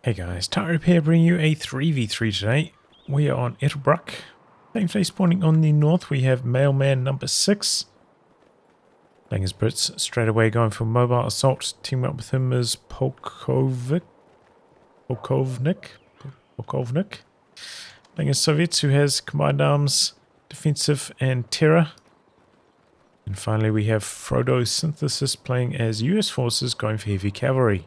Hey guys, Tire Repair bringing you a 3v3 today. We are on Ettelbruck. Same place spawning on the north. We have Mailman number 6. Playing his Brits straight away, going for mobile assault. Teaming up with him is Polkovnik. Playing as Soviets, who has combined arms, defensive and terror. And finally we have Frodosynthesis playing as US forces, going for heavy cavalry.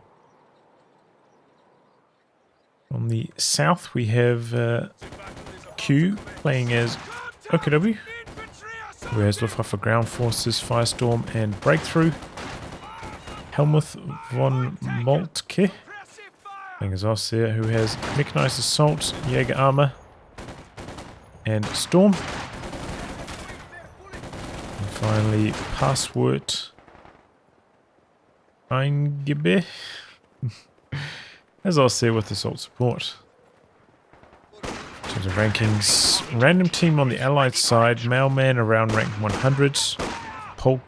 On the south we have Q playing as OKW, who has Luftwaffe ground forces, Firestorm and Breakthrough. Helmuth von Moltke playing as Ostheer, who has mechanized assault, Jaeger armor and Storm. And finally Password Eingebe as Ostheer with assault support. In terms of rankings, random team on the Allied side, Mailman around rank 100, Polk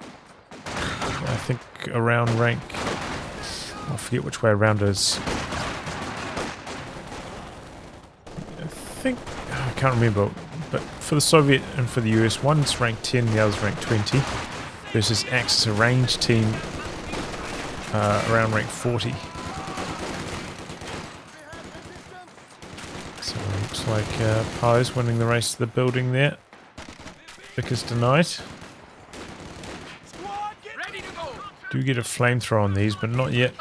I think around rank, I forget which way around it is. I can't remember, but for the Soviet and for the US, one's rank 10, the other's rank 20, versus Axis a range team around rank 40. So it looks like Pi's winning the race to the building there. Vickers denied. Do get a flamethrower on these, but not yet.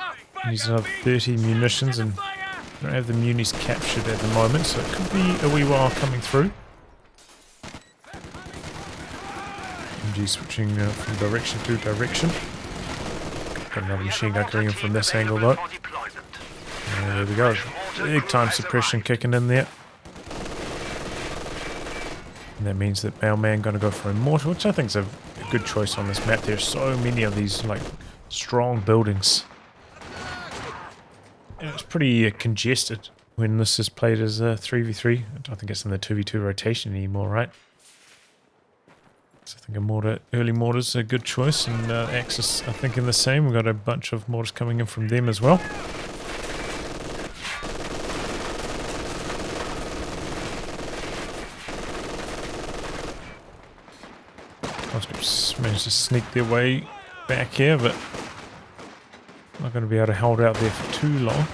Needs another 30 munitions and don't have the munis captured at the moment, so it could be a wee while coming through. MG switching from direction to direction. Got another machine gun coming in from this angle though. There we go. Big time suppression kicking in there. And that means that Mailman going to go for a mortar, which I think is a good choice on this map. There's so many of these like strong buildings. And it's pretty congested when this is played as a 3v3. I don't think it's in the 2v2 rotation anymore, right? So I think a mortar, early mortar's a good choice, and Axis I think in the same. We've got a bunch of mortars coming in from them as well. Conscripts managed to sneak their way back here, but not going to be able to hold out there for too long.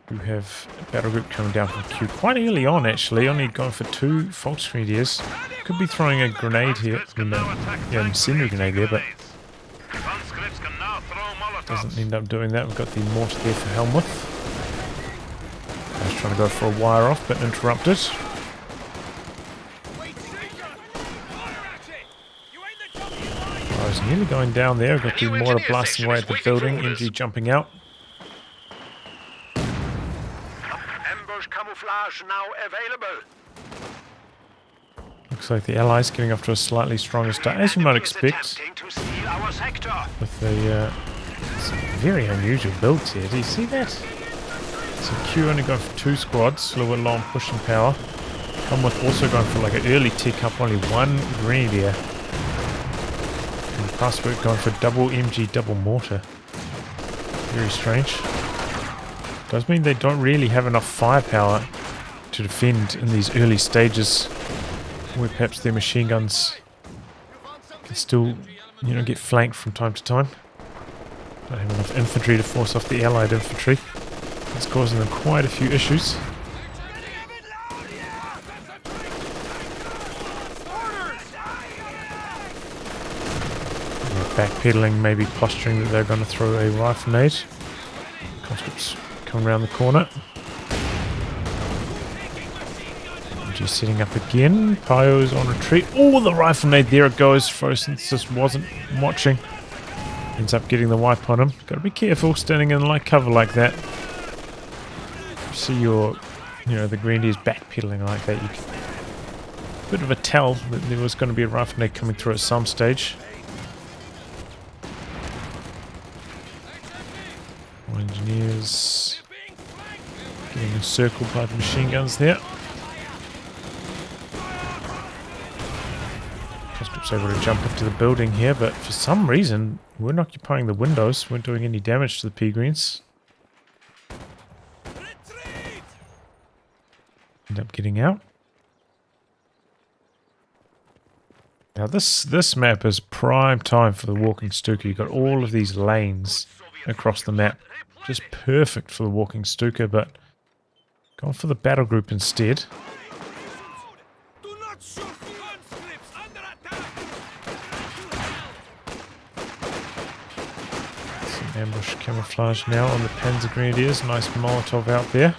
We have a battle group coming down from Q quite early on, actually, only going for 2 false grenadiers. Could be throwing a grenade here, incendiary grenade there, but doesn't end up doing that. We've got the mortar there for Helmuth. I was trying to go for a wire off, but interrupted. I was nearly going down there. We've got the mortar blasting away at the building, MG jumping out. Ambush camouflage now available. Looks like the Allies getting off to a slightly stronger start, as you might expect. With the some very unusual builds here. Do you see that? So Q only going for 2 squads, a little bit low on pushing power. Helmuth also going for like an early tick up, only 1 grenadier. And Password going for double MG, double mortar. Very strange. Does mean they don't really have enough firepower to defend in these early stages, where perhaps their machine guns can still, get flanked from time to time. Don't have enough infantry to force off the Allied infantry. It's causing them quite a few issues. Backpedaling, maybe posturing that they're going to throw a rifle nade. Conscripts come around the corner. MG setting up again. Pyo's on retreat. Oh, the rifle nade, there it goes. Frodosynthesis wasn't watching. Ends up getting the wipe on him. Got to be careful standing in light cover like that. You see your, the grenadiers backpedaling like that. You can, bit of a tell that there was going to be a rifle nade coming through at some stage. Engineers getting encircled by the machine guns there. Conscripts able to jump into the building here, but for some reason we're not occupying the windows. We're not doing any damage to the P-Greens. End up getting out. Now this map is prime time for the walking Stuka. You've got all of these lanes across the map. Just perfect for the walking Stuka, but gone for the battle group instead. Some ambush camouflage now on the Panzer Grenadiers. Nice Molotov out there.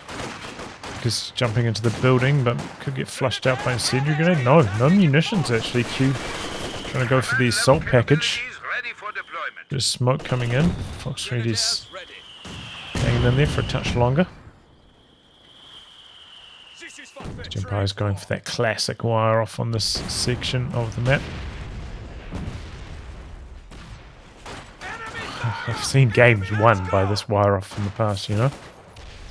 Is jumping into the building, but could get flushed out by incendiary grenade. No munitions actually. Q trying to go for the assault package. There's smoke coming in. Fox Grenadiers hanging in there for a touch longer. Empire's going for that classic wire off on this section of the map. I've seen games won by this wire off in the past, you know.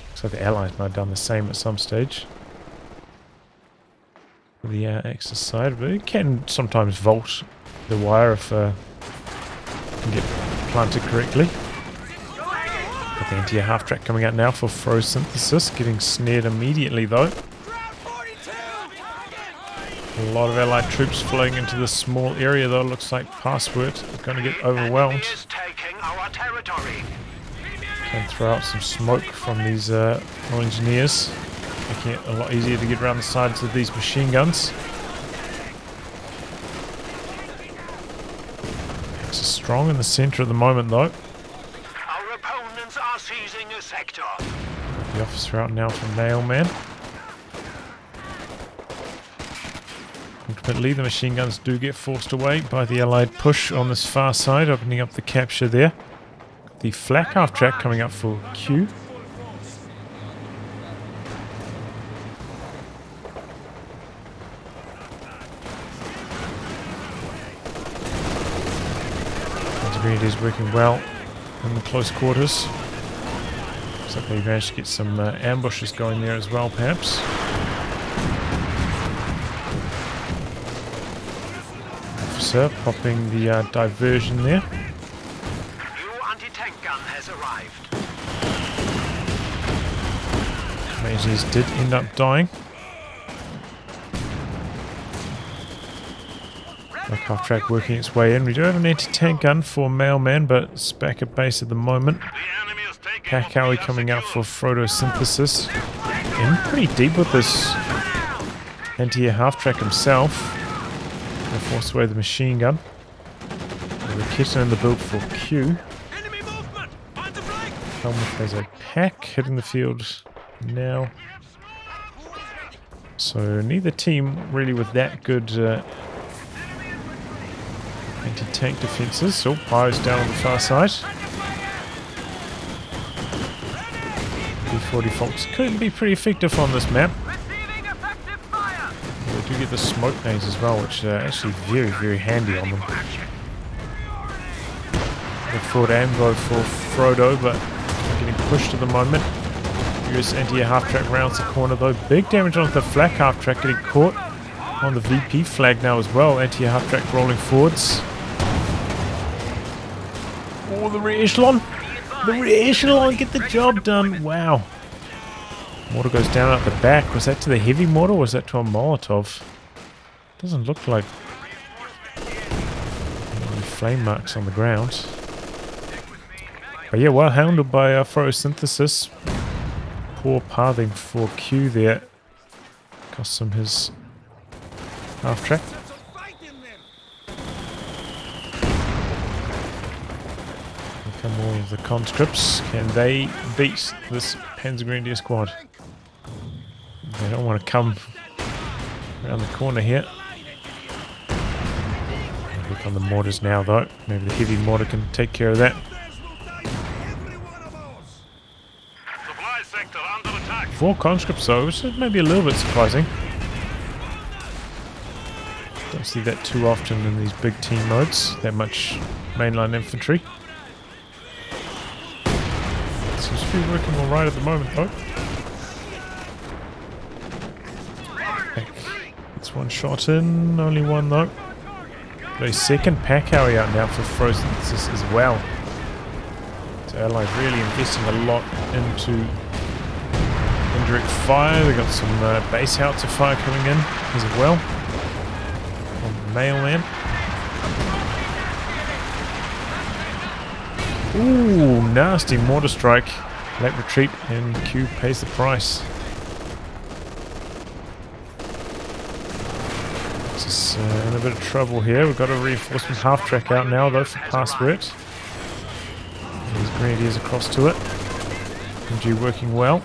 Looks like the Allies might have done the same at some stage. The Axis side, but it can sometimes vault the wire if it can get planted correctly. Got the anti-air half-track coming out now for Frodosynthesis, getting snared immediately though. A lot of Allied troops flowing into this small area though. Looks like Password is going to get overwhelmed. Can throw out some smoke from these engineers, making it a lot easier to get around the sides of these machine guns. Axis strong in the centre at the moment though. Our opponents are seizing a sector. The officer out now from Mailman. Ultimately the machine guns do get forced away by the Allied push on this far side, opening up the capture there. The flak half track coming up for Q. Grenadiers working well in the close quarters. Looks like they managed to get some ambushes going there as well, perhaps. Officer popping the diversion there. Engineers did end up dying. Black half track working its way in. We do have an anti-tank gun for Mailman, but it's back at base at the moment. Cavalry coming out for Frodosynthesis. In pretty deep with this anti-air half track himself. Gonna force away the machine gun. The kitten in the build for Q. Helmuth has a pack hitting the field now. So neither team really with that good anti-tank defences. So Pyro's down on the far side. B40 Fox could be pretty effective on this map. They do get the smoke grenades as well, which are actually very, very handy on them. The forward ambo for Frodo, but getting pushed at the moment. US anti-air half-track rounds the corner though. Big damage on the flak half-track, getting caught on the VP flag now as well. Anti-air half-track rolling forwards. Oh, the rear echelon! The rear echelon, get the job done! Wow. Mortar goes down at the back. Was that to the heavy mortar or was that to a Molotov? Doesn't look like any flame marks on the ground. But yeah, well handled by Frodosynthesis. Poor pathing for Q there. Cost him his half track. Here come all of the conscripts. Can they beat this Panzer Grenadier squad? They don't want to come around the corner here. Look on the mortars now though. Maybe the heavy mortar can take care of that. 4 conscripts though, which is maybe a little bit surprising. Don't see that too often in these big team modes, that much mainline infantry. Seems to be working alright at the moment though. It's one shot in, only one though. But a second pack carry out now for Frodosynthesis as well. So Allies really investing a lot into indirect fire. They got some base howitzer fire coming in as well. From Mailman. Ooh, nasty mortar strike. Late retreat, and Q pays the price. This is in a bit of trouble here. We've got a reinforcement half track out now though for password. These grenadiers across to it. MG working well.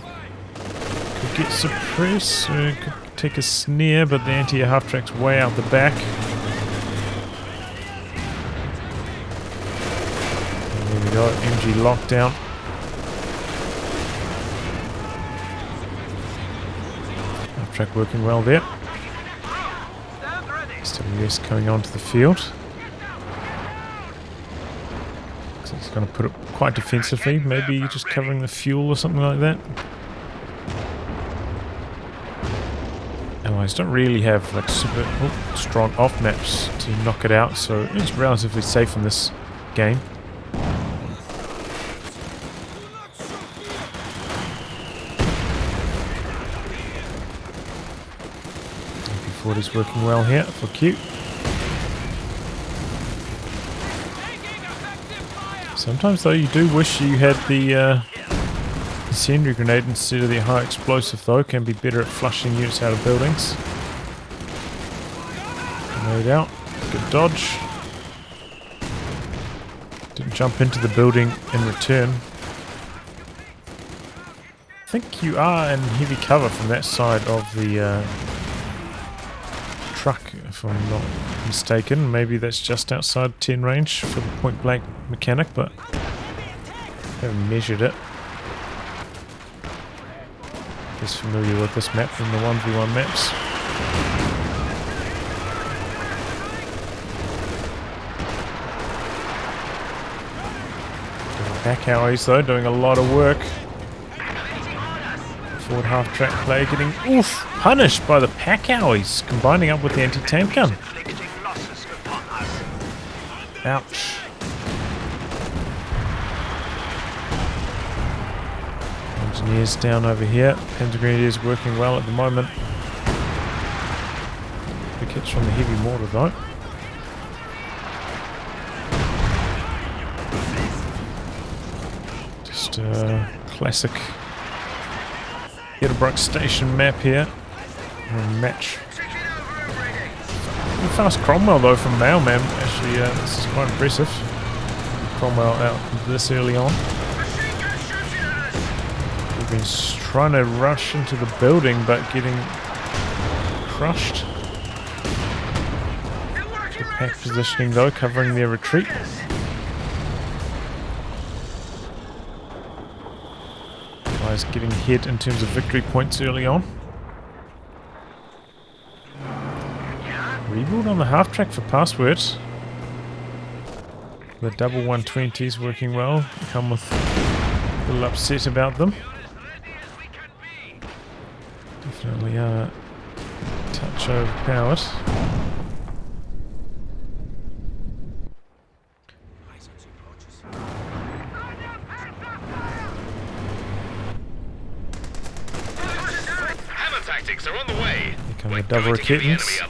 Could get suppressed, could take a snare, but the anti-air half track's way out the back. And there we go, MG lockdown. Half track working well there. SWS coming onto the field. Looks like he's going to put it quite defensively, maybe just covering the fuel or something like that. Allies don't really have like super strong off maps to knock it out, so it's relatively safe in this game. MP40 is working well here for Q. Sometimes though you do wish you had the incendiary grenade instead of the high explosive though. Can be better at flushing units out of buildings. Grenade out. Good dodge. Didn't jump into the building in return. I think you are in heavy cover from that side of the truck, if I'm not mistaken. Maybe that's just outside 10 range for the point blank mechanic, but I haven't measured it. He's familiar with this map from the 1v1 maps. Back allies though, doing a lot of work. Forward half track play getting punished by the pack allies, combining up with the anti-tank gun. Ouch. Engineers down over here. Grenadiers working well at the moment. Big hits from the heavy mortar though. Just a classic Ettelbruck station map here. Match. Fast Cromwell though from Mailman. Actually, this is quite impressive. Cromwell out this early on. We've been trying to rush into the building but getting crushed. Good pack positioning though, covering their retreat. Guys getting hit in terms of victory points early on. Rebuild on the half track for passwords. The double 120s working well. Helmuth a little upset about them. Definitely a touch overpowered. Hammer tactics are on the way. Here come the double kittens.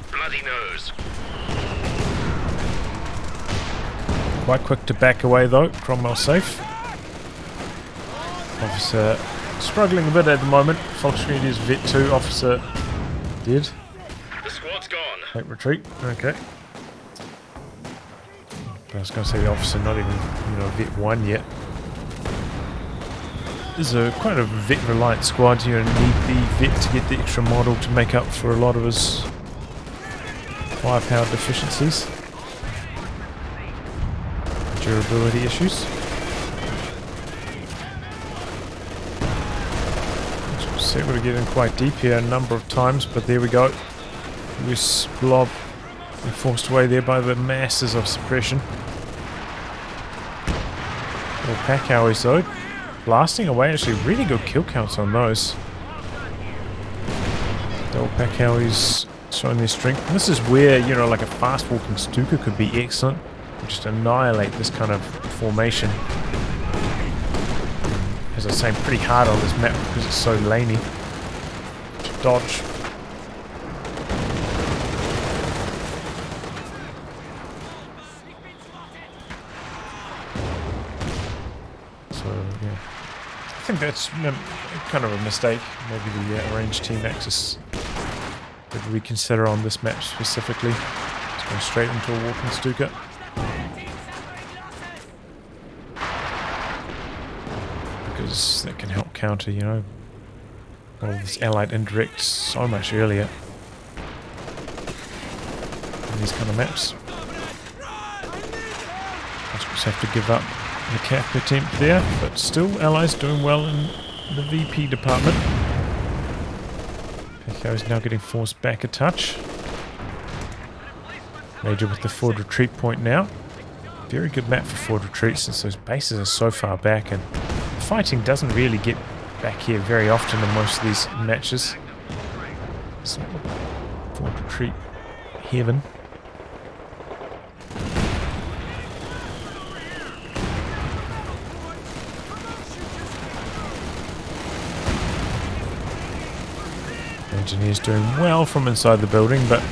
Quite quick to back away though. Cromwell safe. Officer struggling a bit at the moment. Volksgrenadiers is Vet 2. Officer dead. The squad's gone. Late retreat. Okay. I was going to say the officer not even, Vet 1 yet. This is quite a vet reliant squad. You need the vet to get the extra model to make up for a lot of his firepower deficiencies. Durability issues. So able to get in quite deep here a number of times, but there we go. Loose blob and forced away there by the masses of suppression. Well, pack howies though, blasting away. Actually really good kill counts on those. Double pack howies showing their strength. And this is where, like a fast walking Stuka could be excellent. Just annihilate this kind of formation. As I say, pretty hard on this map because it's so laney. dodge. So, yeah. I think that's kind of a mistake. Maybe the arranged team axis would reconsider on this map specifically. It's going straight into a walking Stuka. Because that can help counter, you know, all of this allied indirect so much earlier in these kind of maps. Conscripts have to give up the cap attempt there, but still allies doing well in the VP department. Pekao is now getting forced back a touch. Major with the forward retreat point now. Very good map for forward retreat since those bases are so far back, and fighting doesn't really get back here very often in most of these matches. So, forward retreat heaven. Engineers doing well from inside the building, but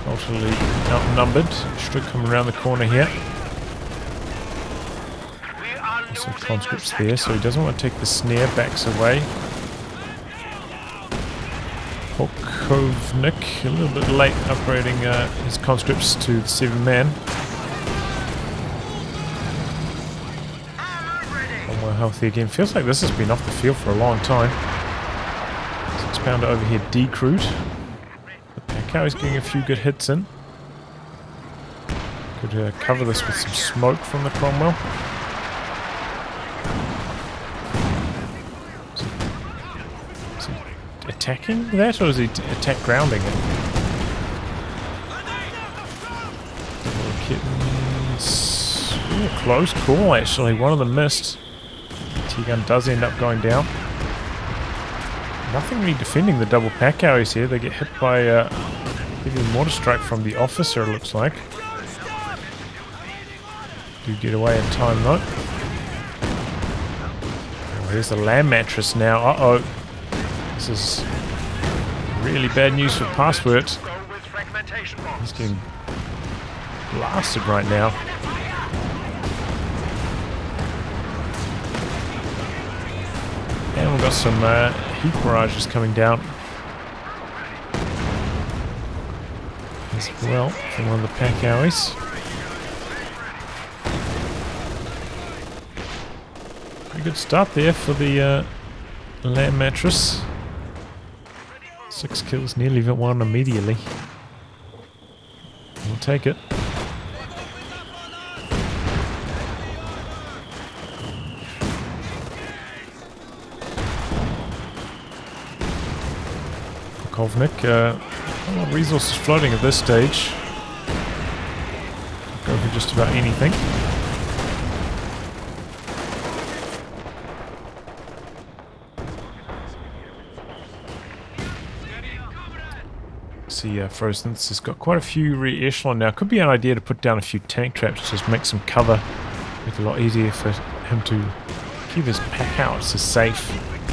ultimately outnumbered. Should come around the corner here. Some conscripts there, so he doesn't want to take the snare, backs away. Polkovnik a little bit late upgrading his conscripts to the 7-man. One more healthy again. Feels like this has been off the field for a long time. 6-pounder over here decrewed. The Pekao is getting a few good hits in. Could cover this with some smoke from the Cromwell. Attacking that, or is he attack grounding it? Kittens. Ooh, close call actually. One of them missed. T-gun does end up going down. Nothing really defending the double Pekawis here. They get hit by a heavy mortar strike from the officer, it looks like. Do get away in time though. Oh, here's the land mattress now. Uh-oh. This is really bad news for Password. He's getting blasted right now. And we've got some heat barrages coming down as well from one of the Pekawis. Pretty good start there for the land mattress. 6 kills, nearly won immediately. We'll take it. Polkovnik, a lot of resources floating at this stage. Go for just about anything. See, Frodosynthesis has got quite a few re-echelon now. Could be an idea to put down a few tank traps to just make some cover. Make it a lot easier for him to keep his pack out so safe,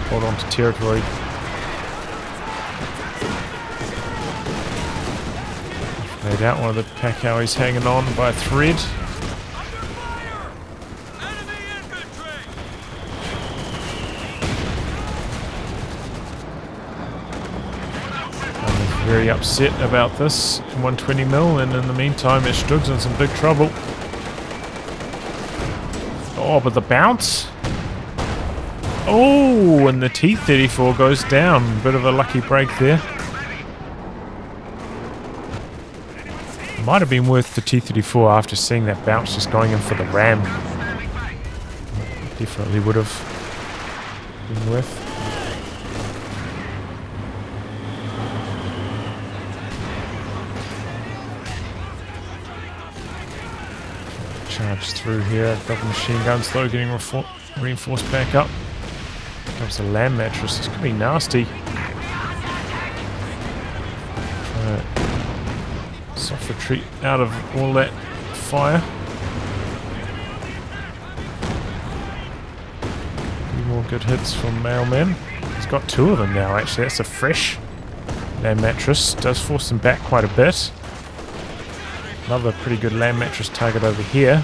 hold on to territory. Laid out one of the Pekawis hanging on by a thread. Very upset about this 120mm, and in the meantime Stug's in some big trouble. Oh, but the bounce! Oh, and the T-34 goes down. Bit of a lucky break there. Might have been worth the T-34 after seeing that bounce just going in for the ram. Definitely would have been worth. Charge through here, double machine guns though, getting reinforced back up. Here comes the land mattress, this could be nasty. Soft retreat out of all that fire. A few more good hits from Mailman. He's got 2 of them now, actually. That's a fresh land mattress. Does force them back quite a bit. Another pretty good land mattress target over here.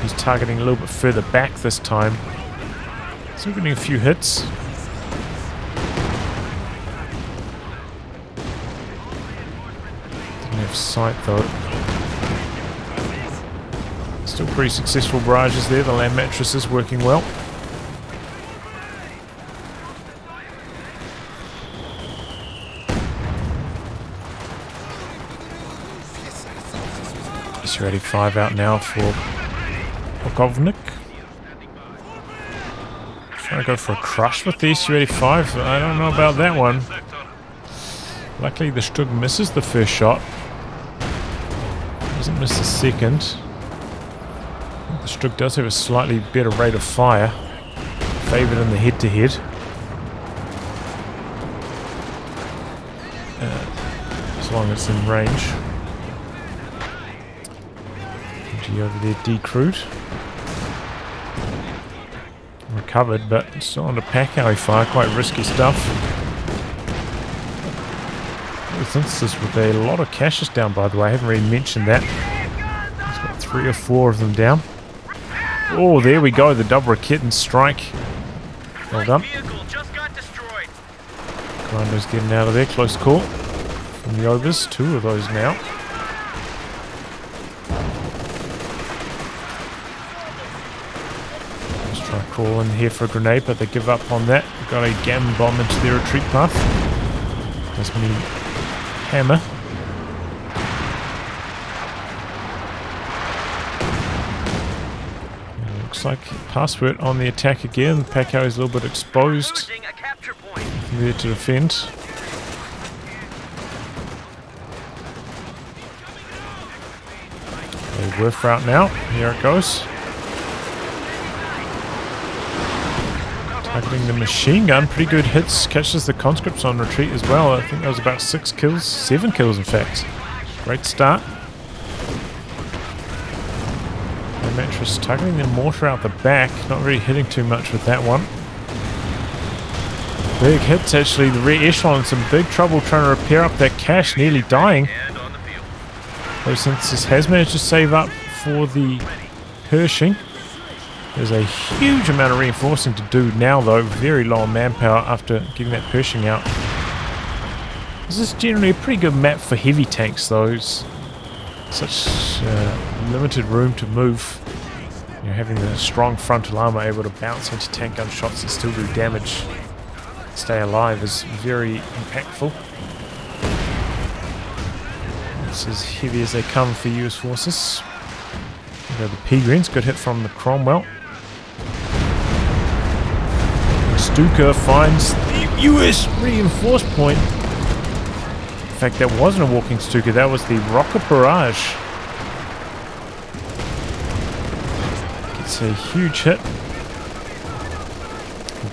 He's targeting a little bit further back this time. Still getting a few hits. Didn't have sight though. Still pretty successful barrages there. The land mattress is working well. SU-85 out now for Polkovnik. Trying to go for a crush with the SU-85. I don't know about that one. Luckily the Stug misses the first shot. Doesn't miss the second. The Stug does have a slightly better rate of fire. Favoured in the head-to-head. As long as it's in range. Over there decrewed. Recovered, but still under pack alley fire. Quite risky stuff. Frodosynthesis with a lot of caches down, by the way. I haven't really mentioned that. He's got 3 or 4 of them down. Oh, there we go. The double Raketen strike. Well done. Commando's getting out of there. Close call from the Ogres. 2 of those now. Crawl in here for a grenade, but they give up on that. We've got a gammon bomb into their retreat path. Nice mini hammer. And it looks like password on the attack again. The Paco is a little bit exposed. There to defend. A whiff route now. Here it goes. Targeting the machine gun, pretty good hits, catches the conscripts on retreat as well. I think that was about 6 kills, 7 kills in fact. Great start. The mattress targeting the mortar out the back, not really hitting too much with that one. Big hits actually, the rear echelon in some big trouble trying to repair up that cache, nearly dying. Frodosynthesis has managed to save up for the Pershing. There's a huge amount of reinforcing to do now though, very low on manpower after getting that Pershing out. This is generally a pretty good map for heavy tanks though. It's such limited room to move. You know, having the strong frontal armor able to bounce into tank gun shots and still do damage, stay alive is very impactful. It's as heavy as they come for US forces. There go the P-Greens, good hit from the Cromwell. Stuka finds the US reinforce point. In fact, that wasn't a walking Stuka, that was the rocket barrage. Gets a huge hit.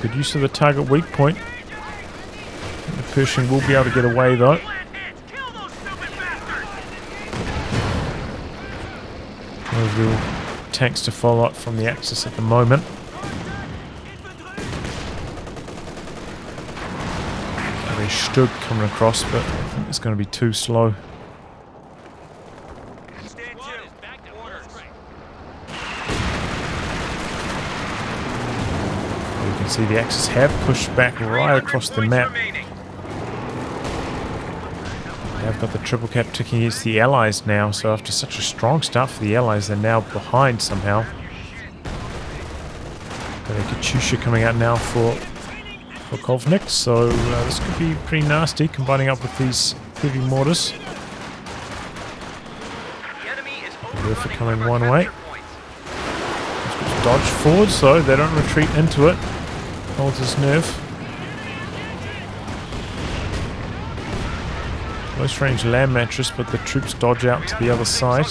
Good use of the target weak point. The Pershing will be able to get away though. No real tanks to follow up from the Axis at the moment. A Stug coming across, but I think it's going to be too slow. You can see the Axis have pushed back right across the map. They've got the triple cap ticking against the Allies now, so after such a strong start for the Allies, they're now behind somehow. Got a Katyusha coming out now for Polkovnik, so this could be pretty nasty, combining up with these heavy mortars. Werfer coming one way. Dodge forward, so they don't retreat into it. Holds his nerve. Close range land mattress, but the troops dodge out to the other side.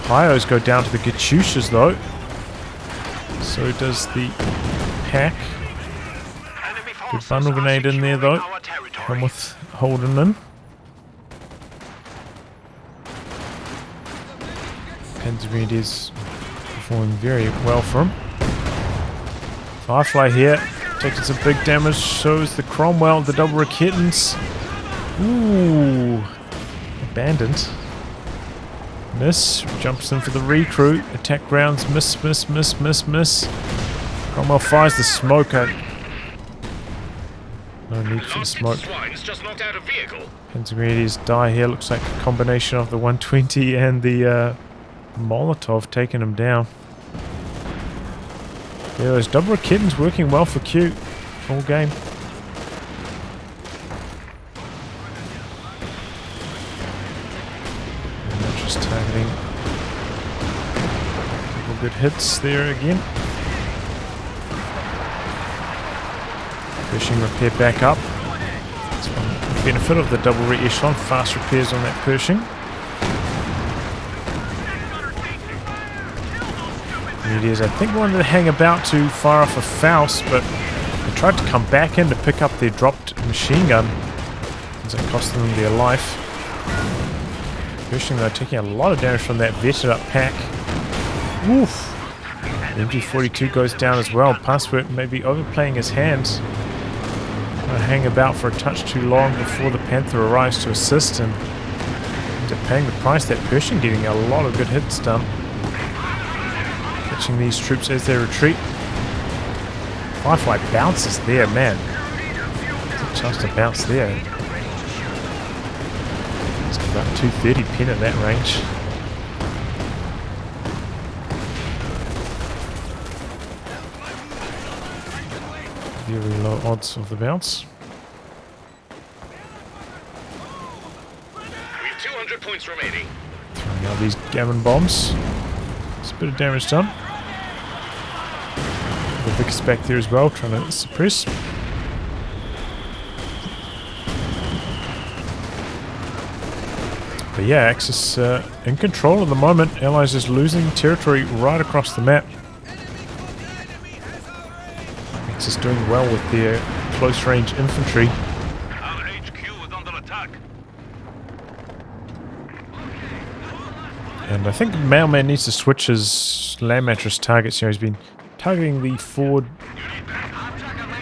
Pios go down to the Katyushas though. So does the pack. Good bundle grenade in there though. Helmuth holding them. Panzer Grenadiers Performing very well for him. Firefly here, taking some big damage, shows the Cromwell, the double Raketens. Ooh, abandoned. Miss, jumps in for the recruit, attack rounds, miss. Cromwell fires the smoke out. No need for the smoke. Pentagradius die here, looks like a combination of the 120 and the Molotov taking him down. Yeah, those double Raketens working well for Q all game. And they're just targeting a couple good hits there again. Pershing repair back up. That's one benefit of the double re-echelon. Fast repairs on that Pershing. It is, I think, wanted to hang about to fire off a Faust, but they tried to come back in to pick up their dropped machine gun, as it cost them their life. Pershing, though, taking a lot of damage from that vetted up pack. Oof! The MG42 goes down as well. Password may be overplaying his hands. Gonna hang about for a touch too long before the Panther arrives to assist him. They're paying the price. That Pershing getting a lot of good hits done. Catching these troops as they retreat. Firefly bounces there, man. It's a chance to bounce there. It's about 230 pin at that range. Very low odds of the bounce. We have 200 points remaining. Throwing out these gammon bombs. It's a bit of damage done. The Vic's back there as well, trying to suppress. But yeah, Axis in control at the moment. Allies is losing territory right across the map. Axis doing well with their close-range infantry. Our HQ is under attack. And I think Mailman needs to switch his land mattress targets. You know, he's been targeting the forward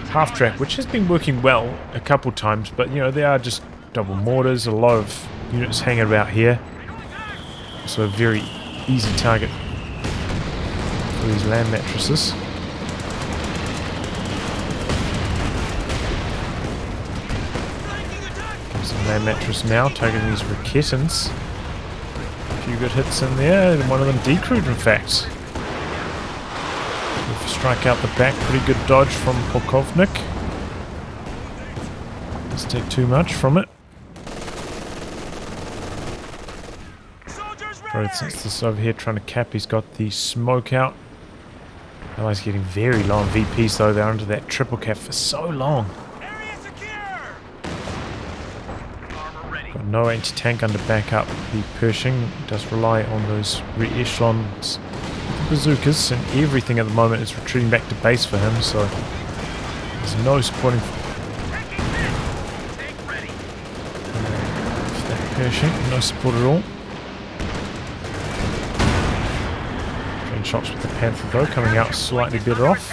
half-track, which has been working well a couple times, but you know, they are just double mortars, a lot of units hanging about here. So a very easy target for these land mattresses. Comes the land mattress now, targeting these Raketens. A few good hits in there, and one of them decrewed in fact. If you strike out the back, pretty good dodge from Polkovnik. Doesn't take too much from it. Since this over here trying to cap, he's got the smoke out. Allies getting very low on VPs though, they're under that triple cap for so long. Got no anti-tank under backup. The Pershing does rely on those re-echelons, bazookas, and everything at the moment is retreating back to base for him, so there's no supporting that Pershing, no support at all. Shots with the Panther though, coming out slightly better off.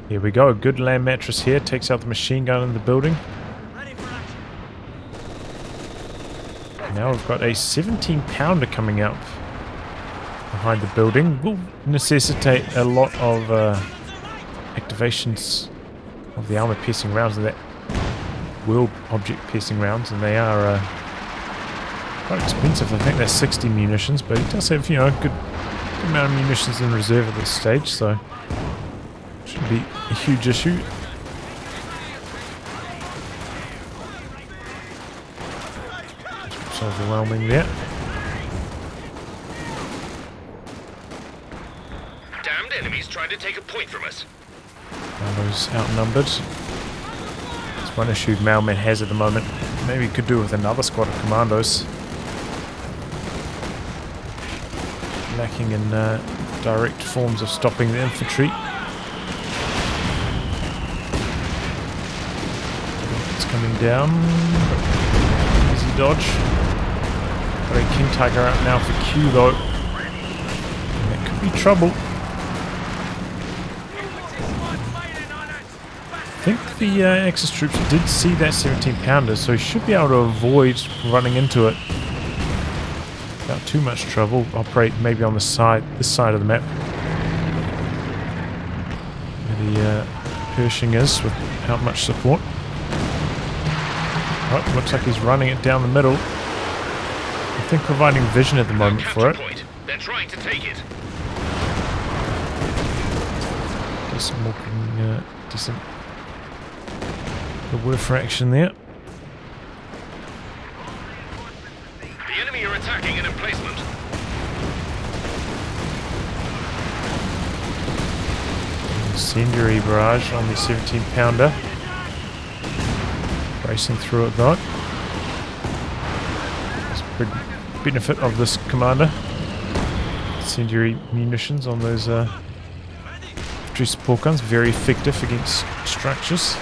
Here we go, a good land mattress here, takes out the machine gun in the building. Now we've got a 17 pounder coming out behind the building. Will necessitate a lot of activations of the armor piercing rounds and that world object piercing rounds, and they are quite expensive. I think they're 60 munitions, but he does have, you know, a good amount of munitions in reserve at this stage, so shouldn't be a huge issue. It's overwhelming there. Damned enemies trying to take a point from us. Those outnumbered. That's one issue Mailman has at the moment. Maybe he could do with another squad of commandos. Lacking in direct forms of stopping the infantry. It's coming down. Easy dodge. Got a King Tiger out now for Q though. And that be trouble. I think the Axis troops did see that 17 pounder, so he should be able to avoid running into it without too much trouble. Operate maybe on the side, this side of the map, where the Pershing is without much support. Oh, looks like he's running it down the middle. I think providing vision at the moment for it. They're trying to take it. Decent walking, decent. The word for action there. The enemy are attacking an emplacement. Incendiary barrage on the 17 pounder. Racing through it though. That's a big benefit of this commander. Incendiary munitions on those infantry support guns. Very effective against structures.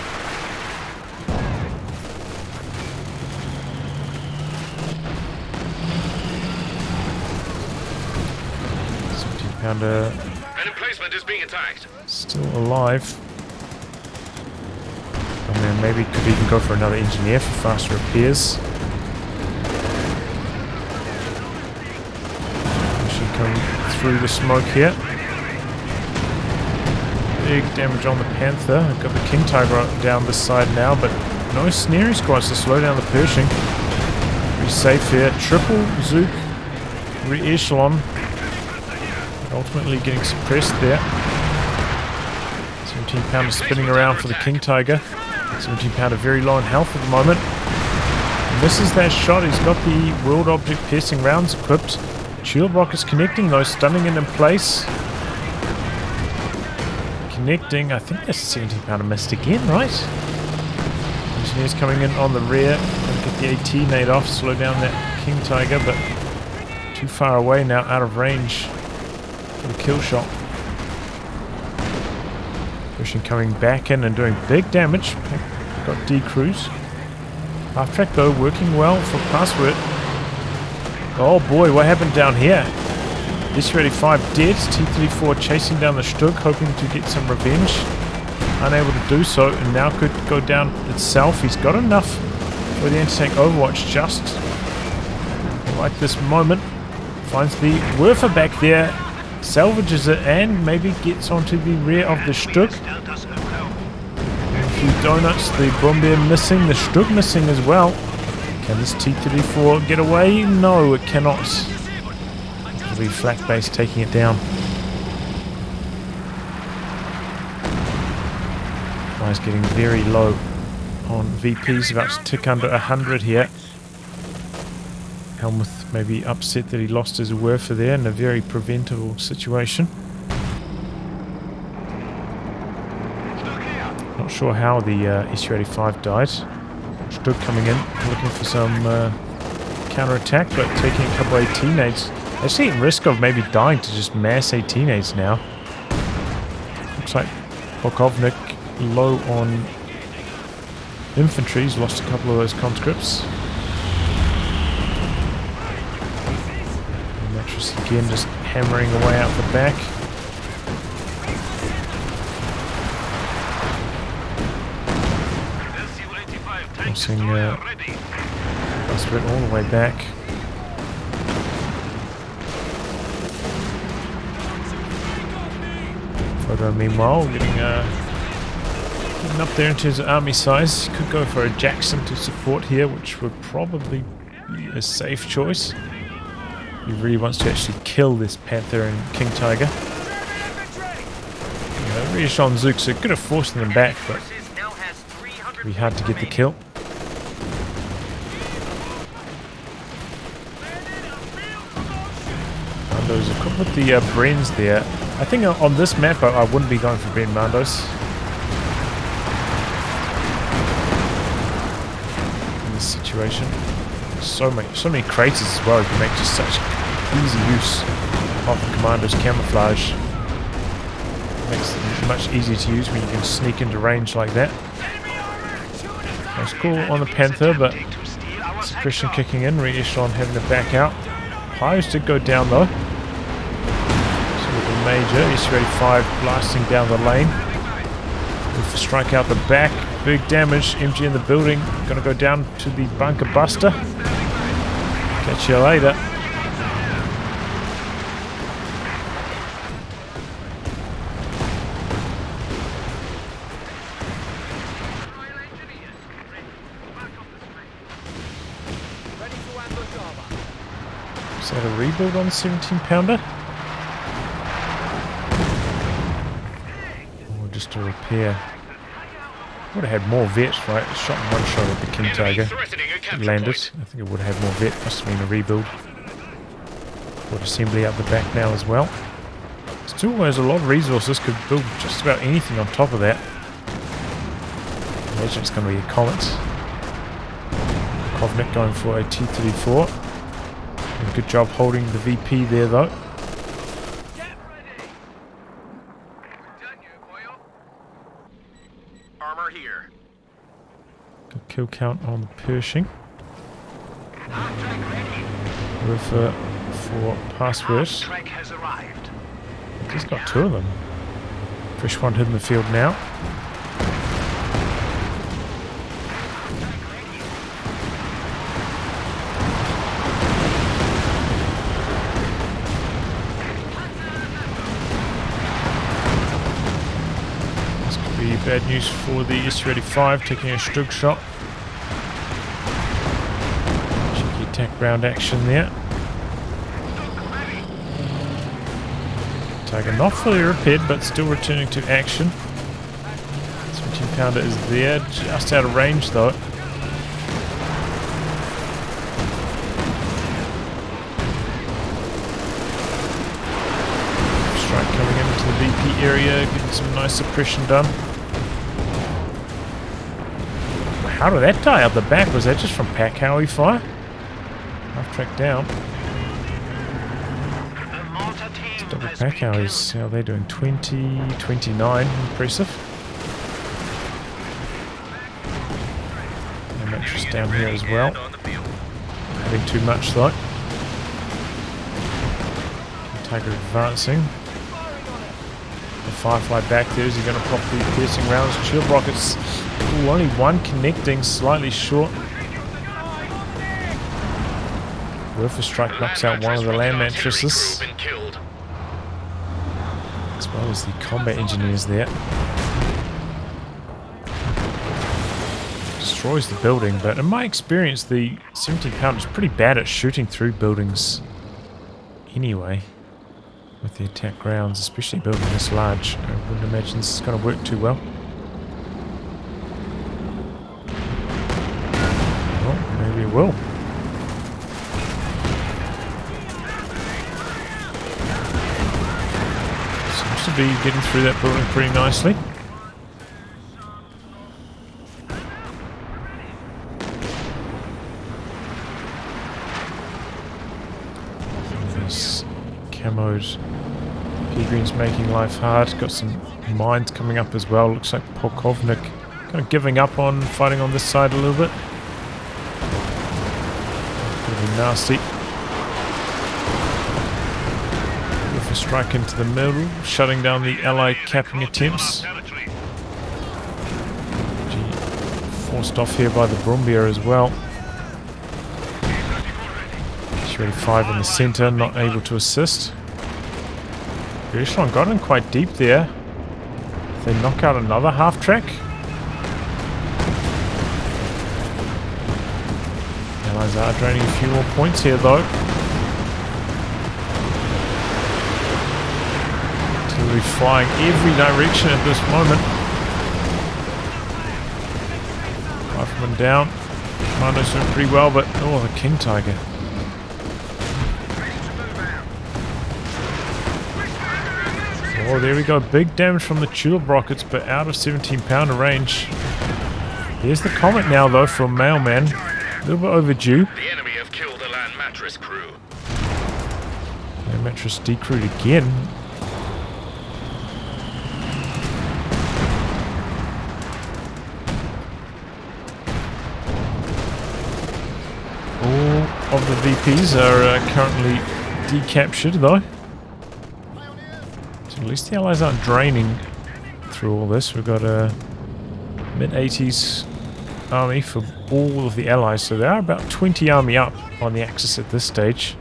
Pounder. An emplacement is being attacked. Still alive. Oh man, maybe could even go for another engineer for faster repairs. Machine coming through the smoke here. Big damage on the Panther. I've got the King Tiger down this side now, but no snaring squads to slow down the Pershing. Pretty safe here. Triple Zook re-echelon. Ultimately getting suppressed there. 17 pounder spinning around for the King Tiger. 17 pounder very low in health at the moment. And misses that shot. He's got the world object piercing rounds equipped. Shield rockets connecting those, stunning it in place. Connecting. I think that's 17 pounder missed again, right? Engineers coming in on the rear. Gonna get the AT nade off, slow down that King Tiger, but too far away now, out of range. The kill shot. Pershing coming back in and doing big damage. Got decruise. Half track though, working well for password. Oh boy, what happened down here? SU-85 dead. T-34 chasing down the Stug, hoping to get some revenge. Unable to do so, and now could go down itself. He's got enough for the anti-tank Overwatch just like this moment. Finds the Werfer back there. Salvages it and maybe gets onto the rear of the Stug. A few donuts, the Brombeer missing, the Stug missing as well. Can this T-34 get away? No, it cannot. It'll be flak base taking it down. Fire's getting very low on VPs, about to tick under 100 here. Helmuth maybe upset that he lost his Werfer there in a very preventable situation. Not sure how the SU-85 died. Stug coming in, looking for some counter-attack, but taking a couple of AT nades. Actually at risk of maybe dying to just mass AT nades now. Looks like Polkovnik low on infantry. He's lost a couple of those conscripts. Again, just hammering away out the back. Forcing Buster all the way back. Frodo, meanwhile, getting up there in terms of army size. Could go for a Jackson to support here, which would probably be a safe choice. He really wants to actually kill this Panther and King Tiger. Re-echelon Zooks are good at forcing them back, but it'll be hard to get the kill. Mandos equipped with the Brens there. I think on this map I wouldn't be going for Bren Mandos. In this situation. So many craters as well. You can make just such easy use of the commando's camouflage. Makes it much easier to use when you can sneak into range like that. Nice call on the Panther, but suppression kicking in. Re-echelon having to back out. Pyres did go down though. So with the major. SU-85 blasting down the lane. With the strike out the back. Big damage. MG in the building. Gonna go down to the bunker buster. Catch you later. Is that a rebuild on the 17-pounder? Or just a repair? Would have had more vet, right? Shot one shot at the King Tiger. It landed. I think it would have had more vet. Must have been a rebuild. Got assembly up the back now as well. Still has a lot of resources. Could build just about anything on top of that. I imagine it's going to be a Comet. Polkovnik going for a T-34. Good job holding the VP there though. Armor here. Good kill count on the Pershing. Refer for password. He's got two of them. Fresh one hit in the field now. Bad news for the SU-85 taking a Strug shot. Cheeky attack round action there. Tiger not fully repaired but still returning to action. 17-pounder is there, just out of range though. Strike coming into the VP area, getting some nice suppression done. How did that die up the back? Was that just from pack Howie fire? Half track down. Let's double pack Howies. How are they doing? 20, 29. Impressive. And mattress down here as well. Having too much though. Tiger advancing. The Firefly back there. Is he going to pop the piercing rounds? Shield rockets. Ooh, only one connecting, slightly short. Werfer strike knocks out one of the land mattresses. As well as the combat engineers there. Destroys the building, but in my experience, the 17-pounder is pretty bad at shooting through buildings anyway. With the attack grounds, especially building this large. I wouldn't imagine this is going to work too well. Well, maybe it will. Seems to be getting through that building pretty nicely. This camoed P-Green's making life hard. Got some mines coming up as well. Looks like Polkovnik kind of giving up on fighting on this side a little bit. Pretty nasty. With a strike into the middle, shutting down the Allied capping attempts. Forced off here by the Brumbier as well. SU-85 in the centre, not able to assist. Echelon got in quite deep there. They knock out another half track. Allies are draining a few more points here though. Artillery flying every direction at this moment. Rifleman down. Commando's doing pretty well, but oh, the King Tiger. Oh, there we go. Big damage from the tulip rockets, but out of 17-pounder range. Here's the Comet now, though, from Mailman. A little bit overdue. The enemy have killed the land mattress crew. Land mattress decrewed again. All of the VPs are currently decaptured, though. At least the Allies aren't draining through all this. We've got a mid-80s army for all of the Allies, so there are about 20 army up on the Axis at this stage.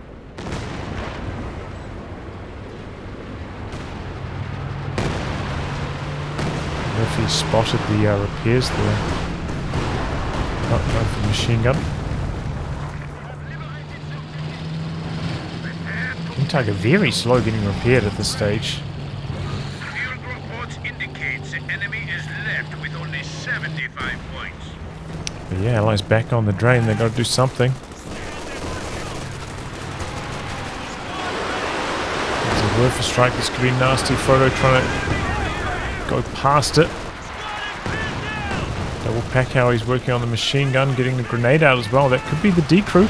If he spotted the repairs there. Oh, no, for the machine gun. Target very slow getting repaired at this stage. Field reports indicates the enemy is left with only 75 points. But yeah, Allies back on the drain. They've got to do something. There's a Werfer strike. This could be nasty. Frodo trying to go past it. Double pack how he's working on the machine gun, getting the grenade out as well. That could be the D crew.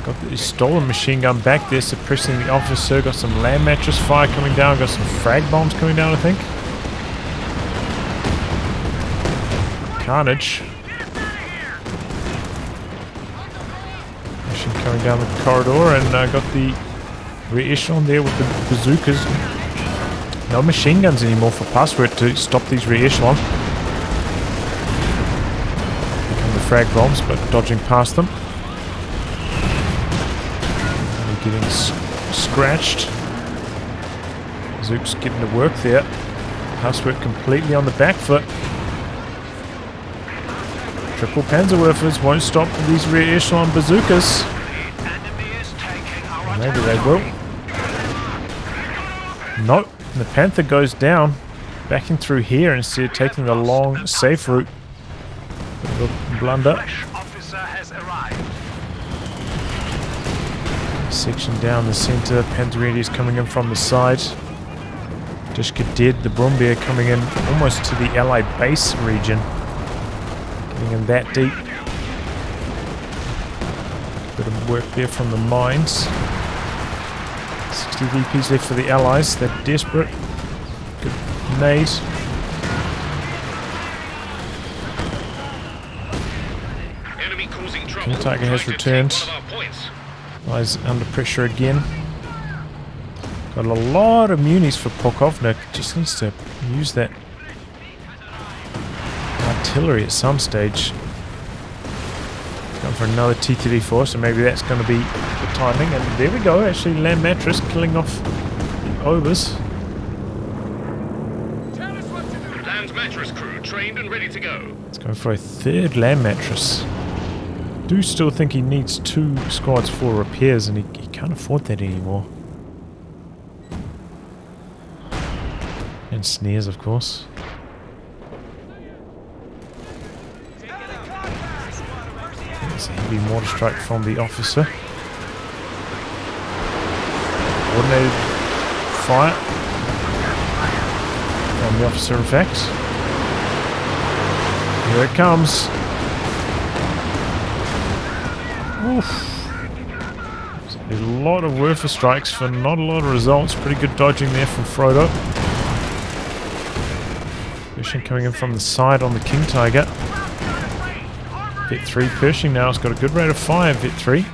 Got the stolen machine gun back there, suppressing the officer. Got some land mattress fire coming down. Got some frag bombs coming down, I think. Carnage. Machine coming down the corridor, and got the rear echelon there with the bazookas. No machine guns anymore for Password to stop these rear echelon. Here come the frag bombs, but dodging past them. Getting scratched. Zook's getting to work there. Housework completely on the back foot. Triple Panzerwerfers won't stop these rear echelon bazookas. Maybe they will. Nope. The Panther goes down. Backing through here instead of taking the long, safe route. Bit of a blunder. Section down the center. Panzergrenadiers coming in from the side. Dishka dead. The Brumbier coming in almost to the Allied base region. Getting in that deep. Bit of work there from the mines. 60 VPs left for the Allies. They're desperate. Good nade. King Tiger has returned. Allies under pressure again. Got a lot of munis for Polkovnik. Just needs to use that artillery at some stage. Going for another T-34, so maybe that's going to be the timing. And there we go, actually land mattress killing off the overs. Land mattress crew trained and ready to go. Let's go for a third land mattress. Do still think he needs 2 squads for repairs, and he can't afford that anymore. And snares, of course. There's a heavy mortar strike from the officer. Coordinated fire from the officer, in fact. Here it comes. Oof. There's a lot of Werfer strikes for not a lot of results. Pretty good dodging there from Frodo. Pershing coming in from the side on the King Tiger. Vet 3 Pershing now has got a good rate of fire, Vet 3. A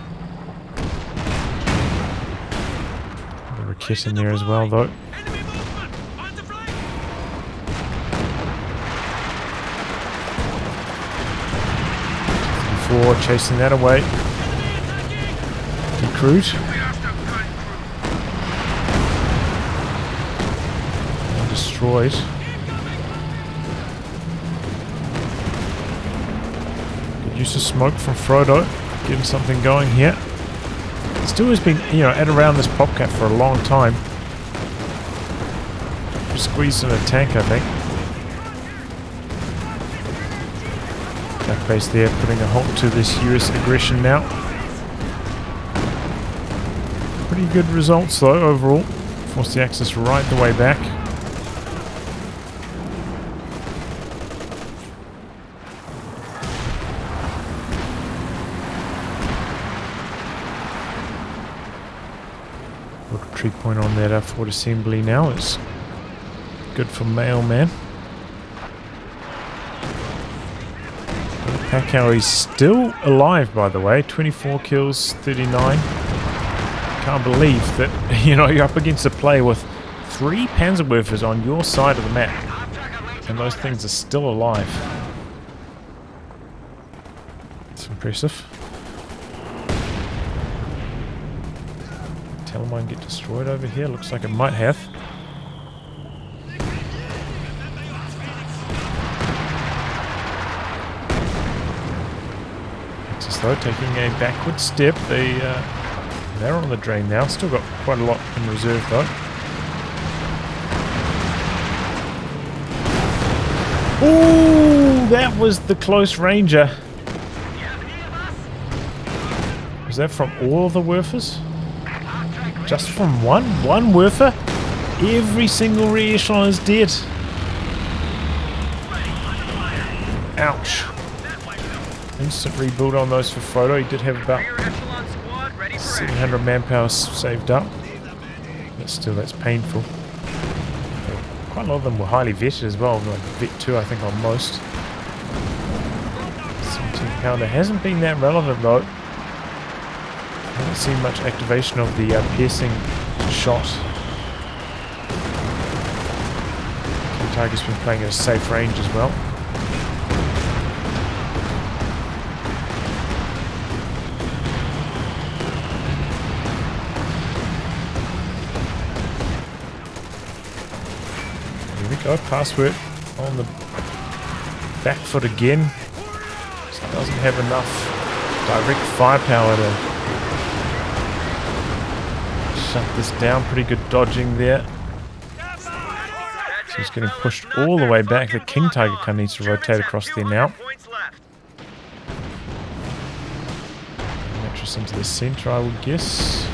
Rakit in there as well, though. Chasing that away. Decruit. And destroyed. Good use of smoke from Frodo. Getting something going here. Still has been, at around this popcat for a long time. Squeezed in a tank, I think. Back base there, putting a halt to this US aggression now. Pretty good results though, overall. Force the Axis right the way back. Little tree point on that Fort Assembly now is good for Mailman. How he's still alive, by the way. 24 kills, 39. Can't believe that, you know, you're up against a player with 3 Panzerwerfers on your side of the map. And those things are still alive. It's impressive. Helmuth get destroyed over here? Looks like it might have. It's as though taking a backward step. They're on the drain now. Still got quite a lot in reserve though. Ooh, that was the close ranger. Was that from all of the Werfers? Just from one Werfer? Every single re-echelon is dead. Ouch. Instant rebuild on those for Frodo. He did have about 700 manpower saved up. But still, that's painful. Quite a lot of them were highly vetted as well. Like Vet 2, I think, on most. 17-pounder hasn't been that relevant though. Haven't seen much activation of the piercing shot. Tiger's been playing at a safe range as well. Here we go, password on the back foot again. Just doesn't have enough direct firepower to shut this down. Pretty good dodging there. So he's getting pushed all the way back. The King Tiger kind of needs to rotate across there now. Mattress into the center, I would guess.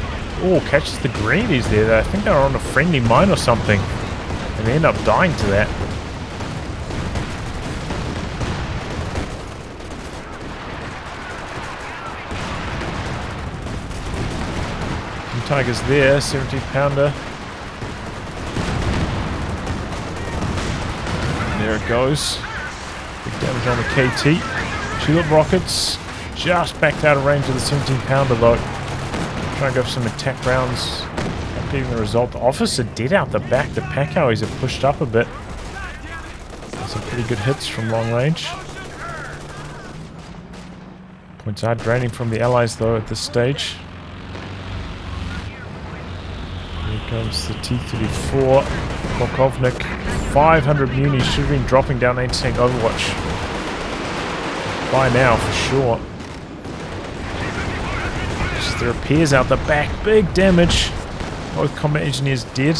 Oh, catches the greenies there. I think they were on a friendly mine or something. And they end up dying to that. King Tiger's there, 17-pounder. There it goes. Big damage on the KT. Tulip rockets just backed out of range of the 17-pounder though. Try and go for some attack rounds. Not getting the result. The officer dead out the back. The Packhowies have pushed up a bit. Some pretty good hits from long range. Points are draining from the allies though at this stage. Here comes the T-34. Polkovnik. 500 munis should have been dropping down anti-tank Overwatch by now for sure. Just the repairs out the back, big damage. Both combat engineers dead.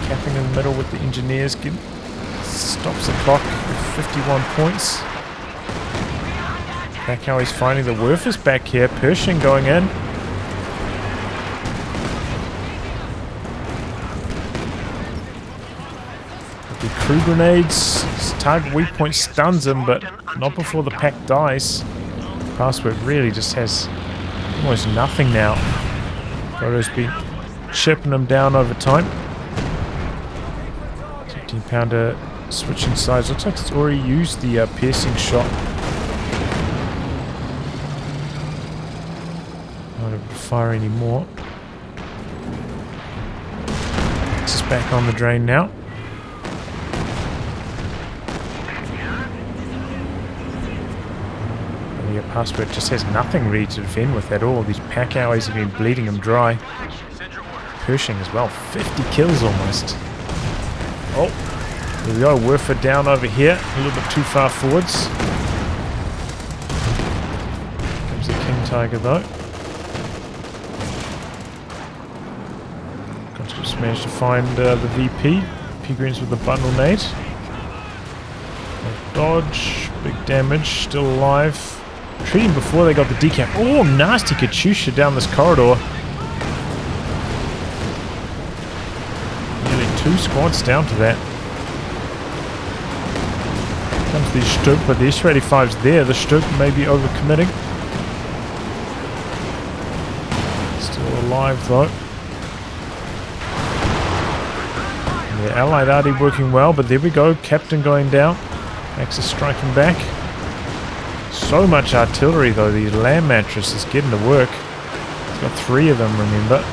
Capping in the middle with the engineers stops the clock with 51 points. Back how he's finding the Werfers back here. Pershing going in. The crew grenades. His target weak point stuns him, but not before the pack dies. Password really just has almost nothing now. Frodo's been chipping him down over time. 17-pounder switching sides. Looks like it's already used the piercing shot. Not able to fire anymore. It's just back on the drain now. Password just has nothing really to defend with at all. These pack hours have been bleeding him dry. Pershing as well. 50 kills almost. Oh, there we go. Werfer down over here. A little bit too far forwards. Comes the King Tiger though. Just managed to find the VP. P-Greens with the bundle nade. Dodge. Big damage. Still alive. Treating before they got the decap. Oh, nasty Katyusha down this corridor. Nearly 2 squads down to that. Comes the Stuk, but the S-85's there. The Stuk may be overcommitting. Still alive though. And the Allied Arty working well, but there we go. Captain going down. Axis striking back. So much artillery though, these land mattresses getting to work. got 3 of them, remember.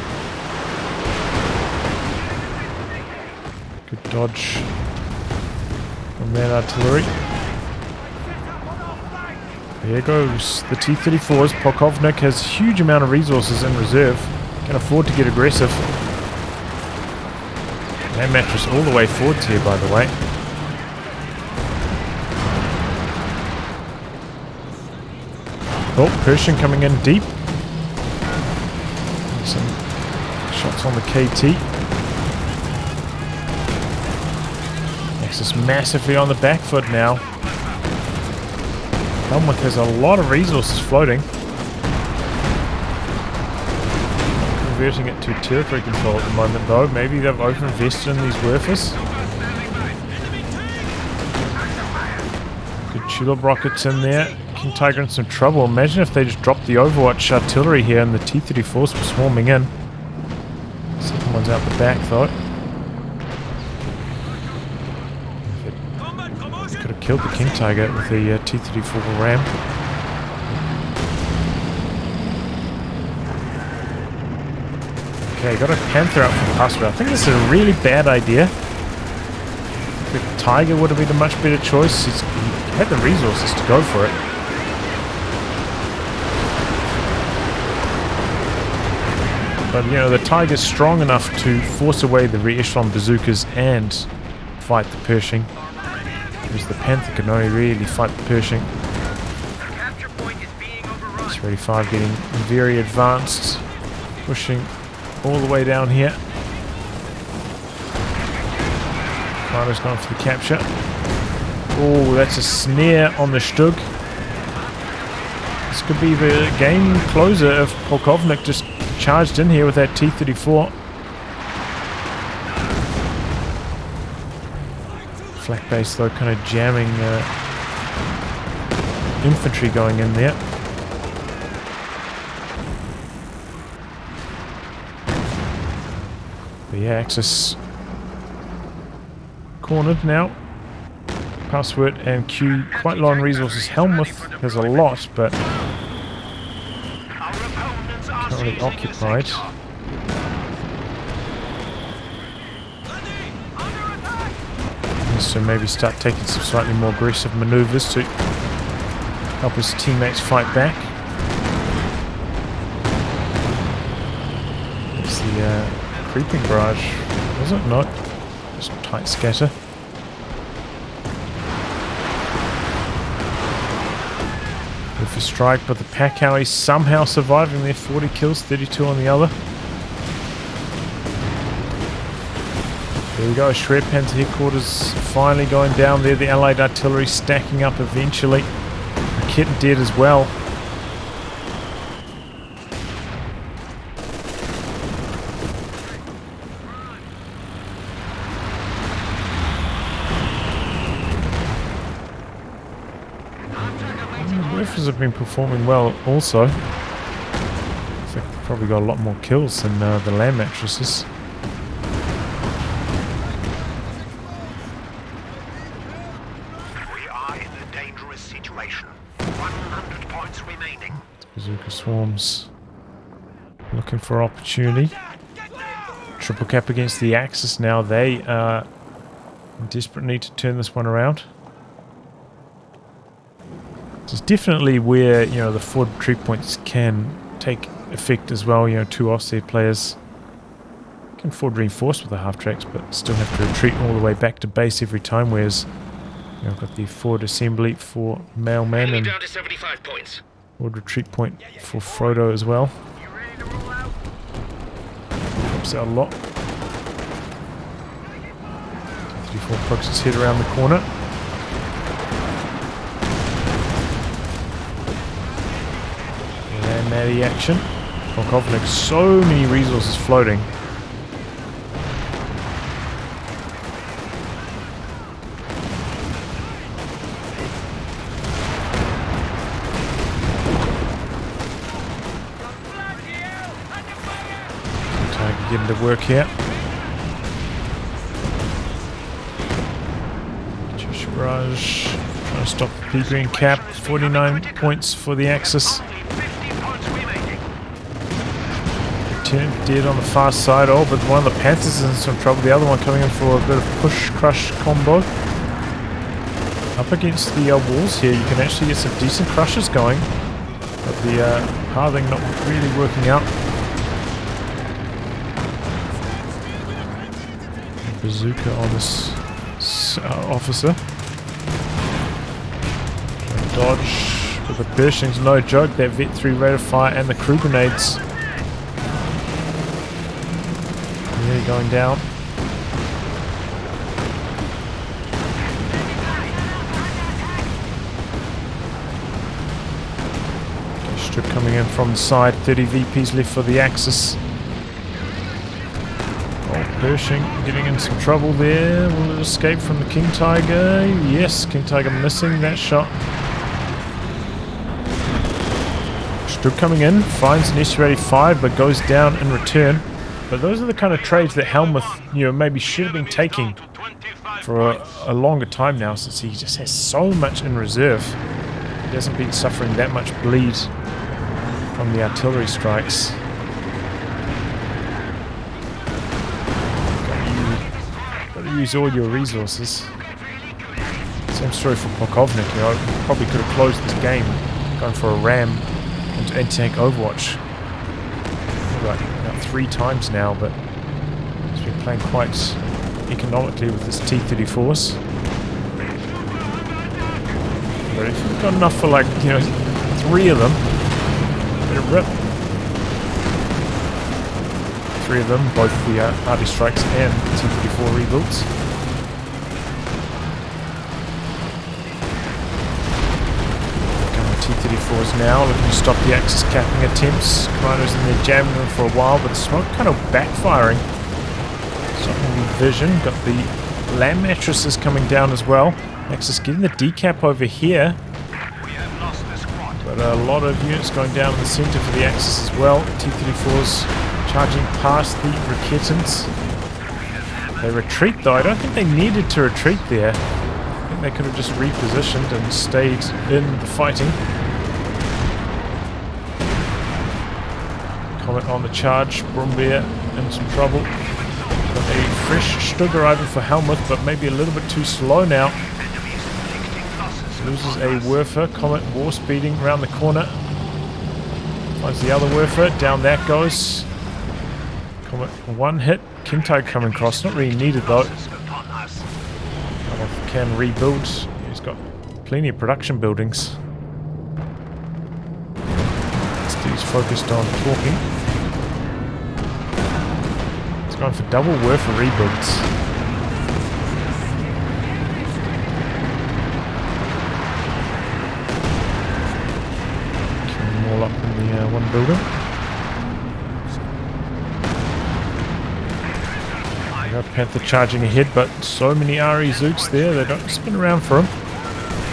Good dodge from that artillery. There goes the T-34s. Polkovnik has a huge amount of resources in reserve. Can afford to get aggressive. That mattress all the way forwards here, by the way. Oh, Pershing coming in deep. Some shots on the KT. Axis massively on the back foot now. Helmuth has a lot of resources floating. Converting it to territory control at the moment though. Maybe they've over-invested in these Werfers. Good Tulip rockets in there. King Tiger in some trouble. Imagine if they just dropped the Overwatch artillery here and the T-34s were swarming in. Second one's out the back though. Could have killed the King Tiger with the T-34 ram. Okay, got a Panther out from Pastor. I think this is a really bad idea. The Tiger would have been a much better choice. He had the resources to go for it. But, you know, the Tiger's strong enough to force away the re-echelon bazookas and fight the Pershing. Whereas the Panther can only really fight the Pershing. S-35 getting very advanced. Pushing all the way down here. Carter's gone for the capture. Oh, that's a snare on the Stug. This could be the game closer if Polkovnik just charged in here with that T-34. Flak base though, kind of jamming infantry going in there. The Axis cornered now. Password and Q quite low on resources. Helmuth has a lot, but currently occupied. So maybe start taking some slightly more aggressive maneuvers to help his teammates fight back. It's the creeping barrage, was it? No, just tight scatter. With a strike, but the Pack-Howie somehow surviving there. 40 kills, 32 on the other. There we go, Shred Panther headquarters finally going down there. The Allied artillery stacking up eventually. Kit dead as well. The Werfers have been performing well also. I think they've probably got a lot more kills than the land mattresses. Bazooka swarms looking for opportunity. Triple cap against the Axis now. They are in desperate need to turn this one around. This is definitely where, you know, the forward retreat points can take effect as well. You know, 2 Ostheer players can forward reinforce with the half tracks, but still have to retreat all the way back to base every time. Whereas, you know, I've got the forward assembly for Mailman and down to 75 points. forward retreat point for Frodo as well. Helps out a lot. 34 pokes his head around the corner. And Maddie action. Polkovnik, so many resources floating. Getting to work here. Josh Barrage trying to stop the P-Green cap. 49 points for the Axis. Lieutenant dead on the far side. Oh, but one of the Panthers is in some trouble. The other one coming in for a bit of push-crush combo. Up against the walls here, you can actually get some decent crushes going. But the pathing not really working out. Bazooka on this officer. Dodge, but the Pershing's no joke. That Vet 3 rate of fire and the crew grenades. Nearly going down. Okay, strip coming in from the side. 30 VPs left for the Axis. Pershing getting in some trouble there. Will it escape from the King Tiger? Yes, King Tiger missing that shot. Strip coming in, finds an SU-85 but goes down in return. But those are the kind of trades that Helmuth, maybe should have been taking for a longer time now, since he just has so much in reserve. He hasn't been suffering that much bleed from the artillery strikes. Use all your resources. Same story for Polkovnik. Probably could have closed this game going for a ram into anti-tank Overwatch. About 3 times now, but he's been playing quite economically with this T-34s. But if you've got enough for 3 of them, let it rip. 3 of them, both the Arty Strikes and T-34 rebuilds. T-34s now, looking to stop the Axis capping attempts. Commandos in there jamming them for a while, but the smoke kind of backfiring. Stopping the vision. Got the land mattresses coming down as well. Axis getting the decap over here. But a lot of units going down in the center for the Axis as well. T-34s charging past the Raketans. They retreat though. I don't think they needed to retreat there. I think they could have just repositioned and stayed in the fighting. Comet on the charge. Brumbeer in some trouble. Got a fresh Stug arriving for Helmuth, but maybe a little bit too slow now. Loses a Werfer. Comet war speeding around the corner. Finds the other Werfer. Down that goes. Comet 1 hit. King Tiger coming across. Not really needed though. Helmuth can rebuild. He's got plenty of production buildings. This dude's focused on talking. He's going for double Werfer rebuilds. Killing them all up in the one building. Panther charging ahead, but so many RE Zooks there, they don't spin around for him.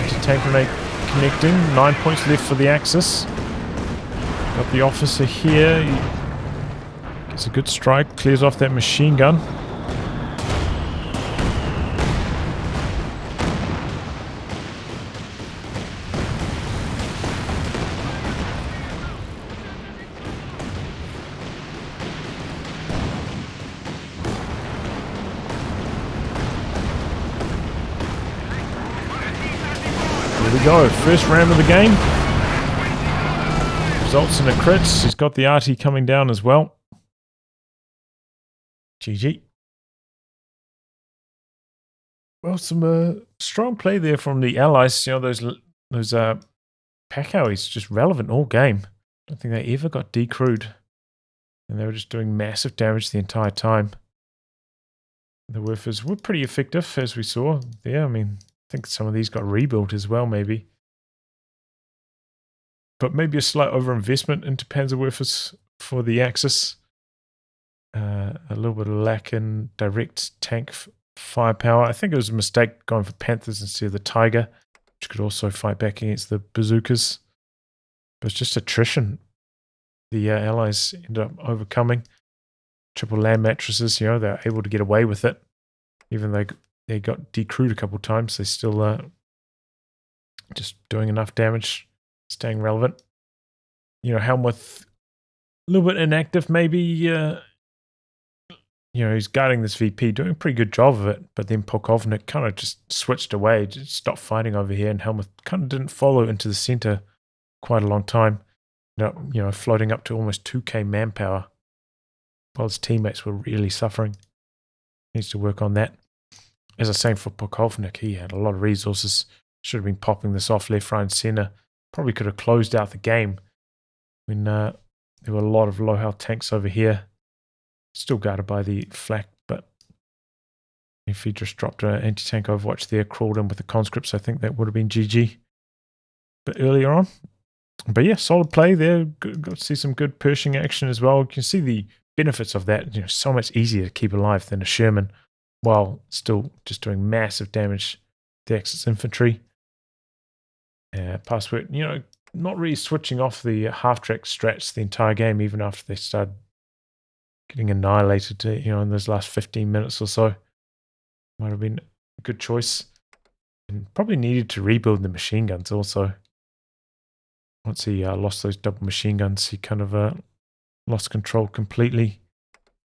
Anti-tank grenade connecting, 9 points left for the Axis. Got the officer here, he gets a good strike, clears off that machine gun. Here we go, first ram of the game. Results in a crit. He's got the arty coming down as well. GG. Well, some strong play there from the Allies. Those pack howies just relevant all game. I don't think they ever got decrewed. And they were just doing massive damage the entire time. The Werfers were pretty effective, as we saw there. I mean, I think some of these got rebuilt as well, maybe. But maybe a slight overinvestment into Panzerwerfers for the Axis. A little bit of lack in direct tank firepower. I think it was a mistake going for Panthers instead of the Tiger, which could also fight back against the bazookas. But it's just attrition. The Allies ended up overcoming. Triple land mattresses, they're able to get away with it. Even though they got decrewed a couple times, they still just doing enough damage, staying relevant. Helmuth little bit inactive, maybe. He's guarding this VP, doing a pretty good job of it. But then Polkovnik kind of just switched away, just stopped fighting over here, and Helmuth kind of didn't follow into the center quite a long time. Floating up to almost 2k manpower, while his teammates were really suffering. Needs to work on that. As I was saying, for Polkovnik, he had a lot of resources. Should have been popping this off left, right, and center. Probably could have closed out the game when there were a lot of low health tanks over here. Still guarded by the flak, but if he just dropped an anti-tank overwatch there, crawled in with the conscripts, I think that would have been GG. But earlier on. But yeah, solid play there. Got to see some good Pershing action as well. You can see the benefits of that. So much easier to keep alive than a Sherman, while still just doing massive damage to Axis infantry. Password, not really switching off the half-track strats the entire game, even after they started getting annihilated, in those last 15 minutes or so. Might have been a good choice. And probably needed to rebuild the machine guns also. Once he lost those double machine guns, he kind of lost control completely.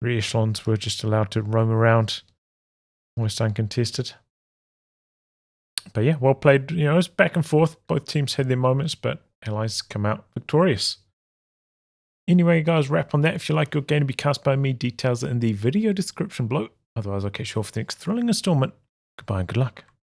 Re-echelons were just allowed to roam around, almost uncontested. But yeah, well played. It was back and forth. Both teams had their moments, but Allies come out victorious. Anyway, guys, wrap on that. If you like your game to be cast by me, details are in the video description below. Otherwise, I'll catch you off for the next thrilling installment. Goodbye and good luck.